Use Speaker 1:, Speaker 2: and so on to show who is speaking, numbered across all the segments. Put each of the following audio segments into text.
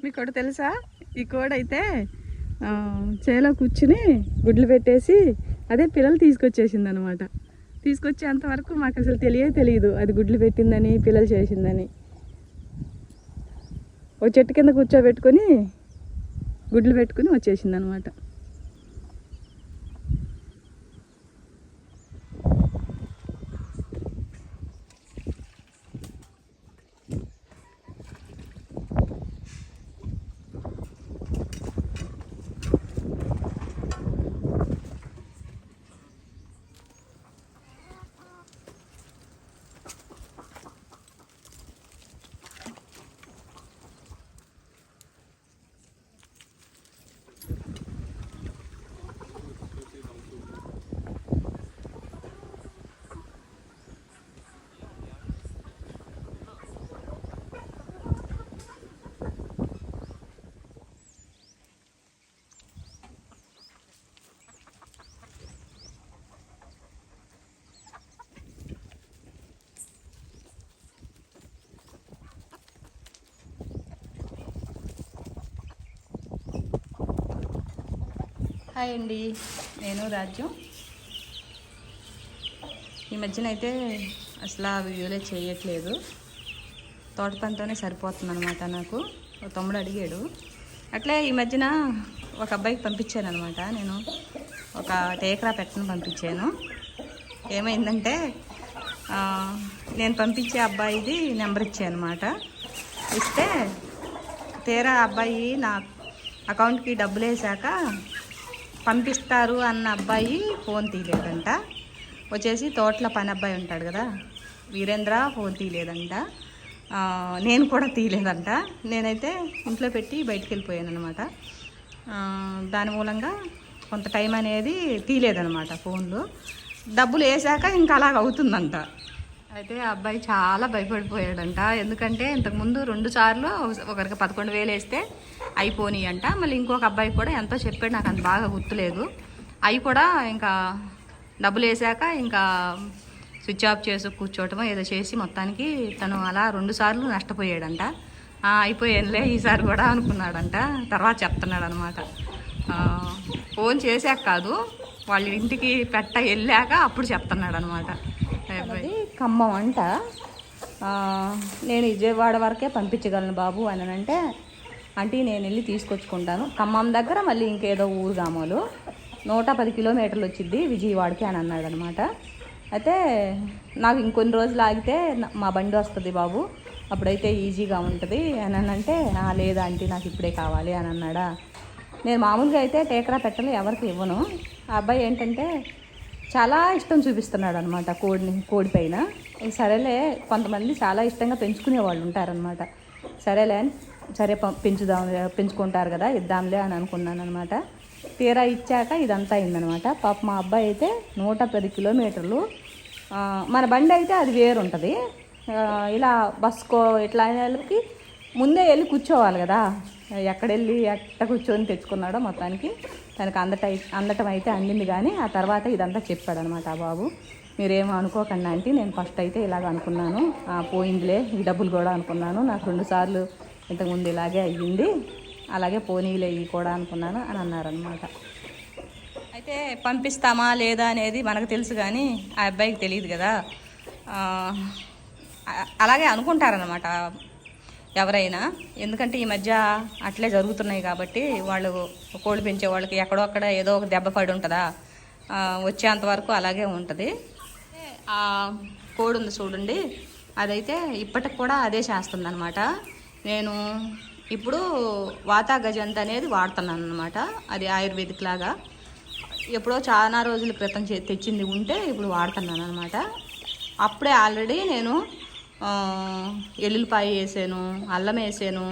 Speaker 1: మీకు ఒకటి తెలుసా, ఈ కోడైతే చేలో కూర్చుని గుడ్లు పెట్టేసి అదే పిల్లలు తీసుకొచ్చేసింది అనమాట. తీసుకొచ్చేంతవరకు మాకు అసలు తెలియదు అది గుడ్లు పెట్టిందని పిల్లలు చేసిందని. ఓ చెట్టు కింద కూర్చోబెట్టుకొని గుడ్లు పెట్టుకుని వచ్చేసింది అనమాట. హాయ్ అండి, నేను రాజ్యం. ఈ మధ్యన అయితే అసలు ఆ వీడియోలే చేయట్లేదు. తోట పనితోనే సరిపోతుంది అనమాట. నాకు ఒక తమ్ముడు అడిగాడు. అట్లే ఈ మధ్యన ఒక అబ్బాయికి పంపించాను అనమాట. నేను ఒక టేకరా పెట్టను పంపించాను. ఏమైందంటే నేను పంపించే అబ్బాయిది నెంబర్ ఇచ్చాను అనమాట. ఇస్తే తీరా అబ్బాయి నా అకౌంట్కి డబ్బులు వేసాక పంపిస్తారు అన్న అబ్బాయి ఫోన్ తీయలేదంట. వచ్చేసి తోటలో పని అబ్బాయి ఉంటాడు కదా, వీరేంద్ర, ఫోన్ తీయలేదంట. నేను కూడా తీయలేదంట. నేనైతే ఇంట్లో పెట్టి బయటికి వెళ్ళిపోయాను అనమాట. దాని మూలంగా కొంత టైం అనేది తీయలేదనమాట ఫోన్లో. డబ్బులు వేసాక ఇంకా అలాగ అవుతుందంట. అయితే ఆ అబ్బాయి చాలా భయపడిపోయాడంట. ఎందుకంటే ఇంతకుముందు 2 సార్లు ఒకరికి 11,000 వేస్తే అయిపోయి అంట. మళ్ళీ ఇంకొక అబ్బాయి కూడా ఎంతో చెప్పాడు, నాకు అంత బాగా గుర్తులేదు. అవి కూడా ఇంకా డబ్బులు వేసాక ఇంకా స్విచ్ ఆఫ్ చేసి కూర్చోవటమో ఏదో చేసి మొత్తానికి తను అలా 2 సార్లు నష్టపోయాడంట. అయిపోయానులే ఈసారి కూడా అనుకున్నాడంట. తర్వాత చెప్తున్నాడు అనమాట. ఫోన్ చేశాక కాదు, వాళ్ళ ఇంటికి వెళ్ళాక అప్పుడు చెప్తున్నాడు అనమాట. ఖమ్మం అంట. నేను విజయవాడ వరకే పంపించగలను బాబు అని అంటే, అంటే నేను వెళ్ళి తీసుకొచ్చుకుంటాను. ఖమ్మం దగ్గర మళ్ళీ ఇంకేదో ఊరు గామోలు 110 కిలోమీటర్లు వచ్చింది విజయవాడకి అని అన్నాడు అనమాట. అయితే నాకు ఇంకొన్ని రోజులు ఆగితే మా బండి వస్తుంది బాబు, అప్పుడైతే ఈజీగా ఉంటుంది అని అంటే, లేదా ఆంటీ నాకు ఇప్పుడే కావాలి అని అన్నాడా. నేను మామూలుగా అయితే టేకరా పెట్టలు ఎవరికి ఇవ్వను. ఆ అబ్బాయి ఏంటంటే చాలా ఇష్టం చూపిస్తున్నాడు అనమాట కోడి పైన. సరేలే, కొంతమంది చాలా ఇష్టంగా పెంచుకునే వాళ్ళు ఉంటారనమాట. సరేలే అని సరే పెంచుకుంటారు కదా, ఇద్దాంలే అని అనుకున్నాను అనమాట. తీరా ఇచ్చాక ఇదంతా అయిందనమాట. పాప మా అబ్బాయి అయితే 110 కిలోమీటర్లు. మన బండి అయితే అది వేరుంటుంది. ఇలా బస్కో ఇట్లా వాళ్ళకి ముందే వెళ్ళి కూర్చోవాలి కదా, ఎక్కడెళ్ళి ఎట్ట కూర్చొని తెచ్చుకున్నాడో మొత్తానికి తనకు అందటం అయితే అందింది. కానీ ఆ తర్వాత ఇదంతా చెప్పాడనమాట ఆ బాబు. మీరేమో అనుకోకండి ఆంటీ, నేను ఫస్ట్ అయితే ఇలాగ అనుకున్నాను, పోయిందిలే ఈ డబ్బులు కూడా అనుకున్నాను, నాకు 2 సార్లు ఇంతకుముందు ఇలాగే అయ్యింది, అలాగే పోనీలే ఇవి కూడా అనుకున్నాను అని అన్నారనమాట. అయితే పంపిస్తామా లేదా అనేది మనకు తెలుసు, కానీ ఆ అబ్బాయికి తెలియదు కదా. అలాగే అనుకుంటారనమాట ఎవరైనా. ఎందుకంటే ఈ మధ్య అట్లే జరుగుతున్నాయి కాబట్టి వాళ్ళు కోళ్ళు పెంచే వాళ్ళకి ఎక్కడో అక్కడ ఏదో ఒక దెబ్బ పడి ఉంటుందా, వచ్చేంతవరకు అలాగే ఉంటుంది. ఆ కోడి ఉంది చూడండి, అదైతే ఇప్పటికి కూడా అదే చేస్తుంది అనమాట. నేను ఇప్పుడు వాతా గజంత్ అనేది వాడుతున్నాను అనమాట. అది ఆయుర్వేదిక్ లాగా ఎప్పుడో చాలా రోజుల క్రితం తెచ్చింది ఉంటే ఇప్పుడు వాడుతున్నాను అనమాట. అప్పుడే ఆల్రెడీ నేను ఎల్లుల్లిపాయ వేసాను, అల్లం వేసాను,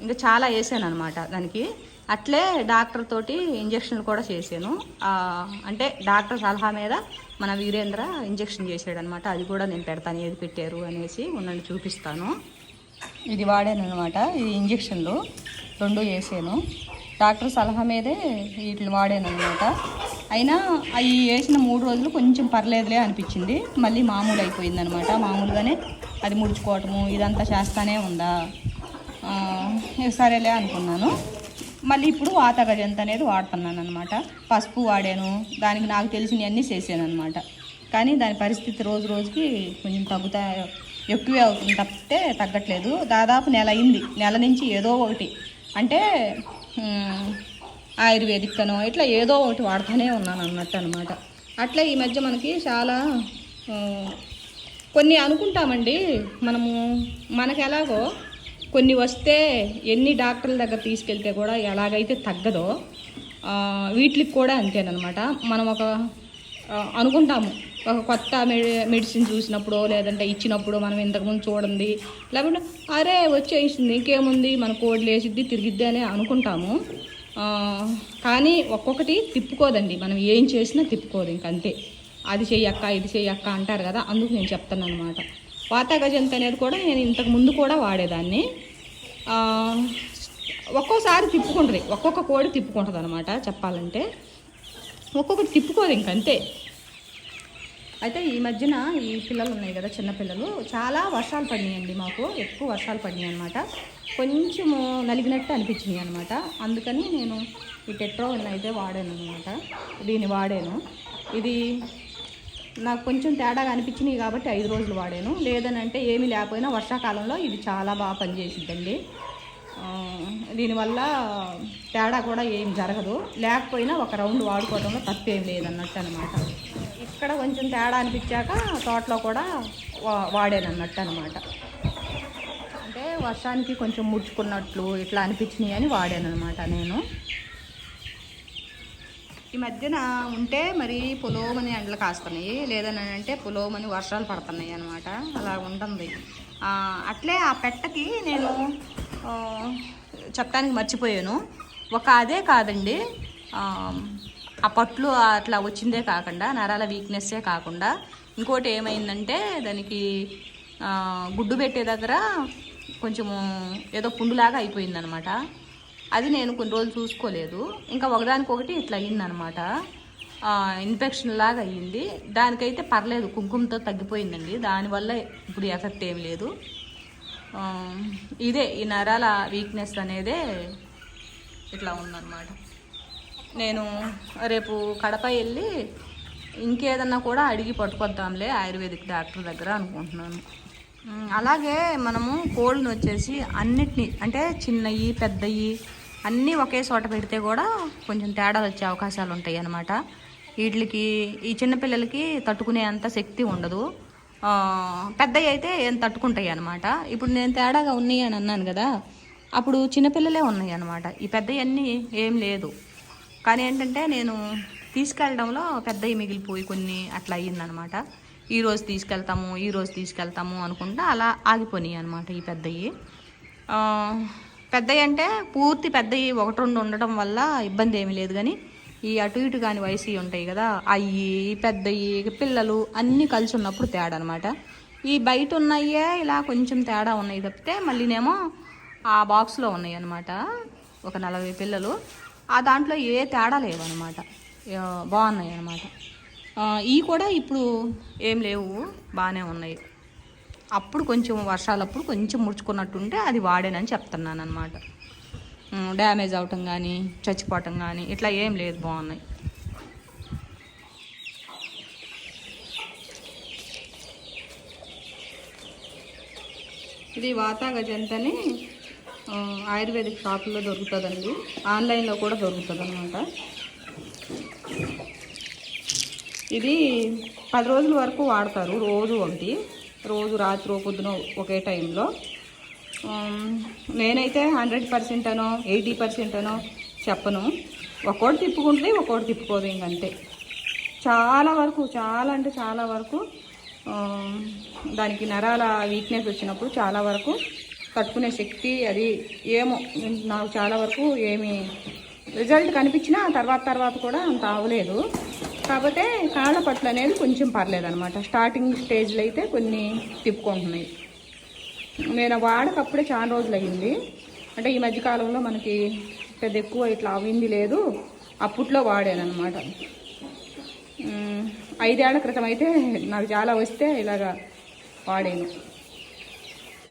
Speaker 1: ఇంకా చాలా వేసాను అనమాట దానికి. అట్లే డాక్టర్ తోటి ఇంజక్షన్లు కూడా చేశాను. అంటే డాక్టర్ సలహా మీద మన వీరేంద్ర ఇంజక్షన్ చేసాడు అనమాట. అది కూడా నేను పెడతాను, ఏది పెట్టారు అనేసి ఉండండి చూపిస్తాను. ఇది వాడాను అనమాట. ఇది ఇంజక్షన్లు 2 వేసాను. డాక్టర్ సలహా మీదే వీటిని వాడాను అనమాట. అయినా అవి వేసిన 3 రోజులు కొంచెం పర్లేదులే అనిపించింది. మళ్ళీ మామూలు అయిపోయింది అనమాట. మామూలుగానే అది ముడుచుకోవటము ఇదంతా చేస్తానే ఉందా. సరేలే అనుకున్నాను. మళ్ళీ ఇప్పుడు వాత గజంత అనేది వాడుతున్నాను అనమాట. పసుపు వాడాను, దానికి నాకు తెలిసినవన్నీ చేసాను అనమాట. కానీ దాని పరిస్థితి రోజు రోజుకి కొంచెం ఎక్కువే అవుతుంది తప్పితే తగ్గట్లేదు. దాదాపు నెల అయింది. నెల నుంచి ఏదో ఒకటి అంటే ఆయుర్వేదిక్ అనో ఇట్లా ఏదో ఒకటి వాడుతూనే ఉన్నాను అన్నట్టు అనమాట. అట్లా ఈ మధ్య మనకి చాలా కొన్ని అనుకుంటామండి మనము, మనకు ఎలాగో కొన్ని వస్తే ఎన్ని డాక్టర్ల దగ్గర తీసుకెళ్తే కూడా ఎలాగైతే తగ్గదో వీటికి కూడా అంతేనమాట. మనం అనుకుంటాము ఒక కొత్త మెడిసిన్ చూసినప్పుడు లేదంటే ఇచ్చినప్పుడు మనం ఇంతకుముందు చూడండి, లేకుంటే అరే వచ్చేసింది ఇంకేముంది మన కోడ్లు వేసిద్ది తిరిగిద్ది అని అనుకుంటాము. కానీ ఒక్కొక్కటి తిప్పుకోదండి, మనం ఏం చేసినా తిప్పుకోదు, ఇంకంతే. అది చెయ్యక్క ఇది చెయ్యక్క అంటారు కదా, అందుకు నేను చెప్తాను అనమాట. వాత గజంత అనేది కూడా నేను ఇంతకు ముందు కూడా వాడేదాన్ని. ఒక్కోసారి తిప్పుకుంటుంది, ఒక్కొక్క కోడి తిప్పుకుంటుంది అనమాట. చెప్పాలంటే ఒక్కొక్కటి తిప్పుకోదు, ఇంకంతే. అయితే ఈ మధ్యన ఈ పిల్లలు ఉన్నాయి కదా, చిన్నపిల్లలు, చాలా వర్షాలు పడినాయండి మాకు, ఎక్కువ వర్షాలు పడినాయి అనమాట. కొంచెము నలిగినట్టు అనిపించినాయి అనమాట. అందుకని నేను ఈ టెట్రోవిన్ అయితే వాడాను అనమాట. దీన్ని వాడాను. ఇది నాకు కొంచెం తేడాగా అనిపించినాయి కాబట్టి 5 రోజులు వాడాను. లేదనంటే ఏమీ లేకపోయినా వర్షాకాలంలో ఇది చాలా బాగా పనిచేసిద్దండి. దీనివల్ల తేడా కూడా ఏం జరగదు. లేకపోయినా ఒక రౌండ్ వాడుకోవడంలో తప్పేం లేదన్నట్టు అనమాట. ఇక్కడ కొంచెం తేడా అనిపించాక తోటలో కూడా వాడాను అన్నట్టు అనమాట. అంటే వర్షానికి కొంచెం ముడుచుకున్నట్లు ఇట్లా అనిపించినాయి అని వాడాను అనమాట నేను. ఈ మధ్యన ఉంటే మరి పొలోమని ఎండలు కాస్తున్నాయి, లేదని అంటే పొలోమని వర్షాలు పడుతున్నాయి అనమాట. అలా ఉంటుంది. అట్లే ఆ పెట్టకి నేను చెప్పడానికి మర్చిపోయాను. అదే కాదండి, ఆ పట్లు అట్లా వచ్చిందే కాకుండా నరాల వీక్నెస్సే కాకుండా ఇంకోటి ఏమైందంటే దానికి గుడ్డు పెట్టే దగ్గర కొంచెము ఏదో పుండులాగా అయిపోయిందనమాట. అది నేను కొన్ని రోజులు చూసుకోలేదు. ఇంకా ఒకదానికొకటి ఇట్లా అయ్యిందనమాట. ఇన్ఫెక్షన్ లాగా అయ్యింది. దానికైతే పర్లేదు, కుంకుమతో తగ్గిపోయిందండి. దానివల్ల ఇప్పుడు ఎఫెక్ట్ ఏం లేదు. ఇదే ఈ నరాల వీక్నెస్ అనేదే ఇట్లా ఉందన్నమాట. నేను రేపు కడప వెళ్ళి ఇంకేదన్నా కూడా అడిగి పట్టుకొద్దాంలే ఆయుర్వేదిక్ డాక్టర్ దగ్గర అనుకుంటున్నాను. అలాగే మనము కోళ్ళను వచ్చేసి అన్నిటినీ అంటే చిన్నవి పెద్దవి అన్నీ ఒకే చోట పెడితే కూడా కొంచెం తేడాలు వచ్చే అవకాశాలు ఉంటాయి అన్నమాట. వీటికి ఈ చిన్నపిల్లలకి తట్టుకునే అంత శక్తి ఉండదు. పెద్దవి అయితే ఏం తట్టుకుంటాయి అన్నమాట. ఇప్పుడు నేను తేడాగా ఉన్నాయి అని అన్నాను కదా, అప్పుడు చిన్నపిల్లలే ఉన్నాయి అన్నమాట. ఈ పెద్దవన్నీ ఏం లేదు. కానీ ఏంటంటే నేను తీసుకెళ్ళడంలో పెద్దవి మిగిలిపోయి కొన్ని అట్లా అయ్యిందనమాట. ఈరోజు తీసుకెళ్తాము అనుకుంటా అలా ఆగిపోయినాయి అనమాట ఈ పెద్దవి. పెద్దవి అంటే పూర్తి పెద్దవి 1-2 ఉండటం వల్ల ఇబ్బంది ఏమీ లేదు. కానీ ఈ అటు ఇటు కాని వయసు ఉంటాయి కదా, అవి పెద్దవి పిల్లలు అన్నీ కలిసి ఉన్నప్పుడు తేడా అనమాట. ఈ బయట ఉన్నాయే ఇలా కొంచెం తేడా ఉన్నాయి తప్పితే మళ్ళీనేమో ఆ బాక్స్లో ఉన్నాయి అనమాట ఒక 40 పిల్లలు. ఆ దాంట్లో ఏ తేడా లేవన్నమాట, బాగున్నాయి అన్నమాట. ఇవి కూడా ఇప్పుడు ఏం లేవు, బాగానే ఉన్నాయి. అప్పుడు కొంచెం వర్షాలప్పుడు కొంచెం ముడుచుకున్నట్టుంటే అది వాడానని చెప్తున్నాను అనమాట. డ్యామేజ్ అవటం కానీ చచ్చిపోవటం కానీ ఇట్లా ఏం లేదు, బాగున్నాయి. ఇది వాత గజంతని ఆయుర్వేదిక్ షాపుల్లో దొరుకుతుందండి, ఆన్లైన్లో కూడా దొరుకుతుంది అనమాట. ఇది 10 రోజుల వరకు వాడతారు, రోజు రాత్రి పొద్దున ఒకే టైంలో. నేనైతే 100% అనో 80% అనో చెప్పను. ఒక్కోటి తిప్పుకుంటుంది, ఒక్కోటి తిప్పుకోదు, ఇంకంతే. చాలా వరకు దానికి నరాల వీక్నెస్ వచ్చినప్పుడు చాలా వరకు తట్టుకునే శక్తి అది ఏమో నాకు చాలా వరకు ఏమి రిజల్ట్ కనిపించినా తర్వాత కూడా అంత అవ్వలేదు. కాకపోతే కాళ్ళ పట్ల అనేది కొంచెం పర్లేదనమాట. స్టార్టింగ్ స్టేజ్లో అయితే కొన్ని తిప్పుకుంటున్నాయి. నేను వాడకప్పుడే చాలా రోజులు అయ్యింది. అంటే ఈ మధ్యకాలంలో మనకి పెద్ద ఎక్కువ ఇట్లా అవింది లేదు, అప్పట్లో వాడానమాట. 5 ఏళ్ల క్రితం అయితే నాకు చాలా వస్తే ఇలాగా వాడాను.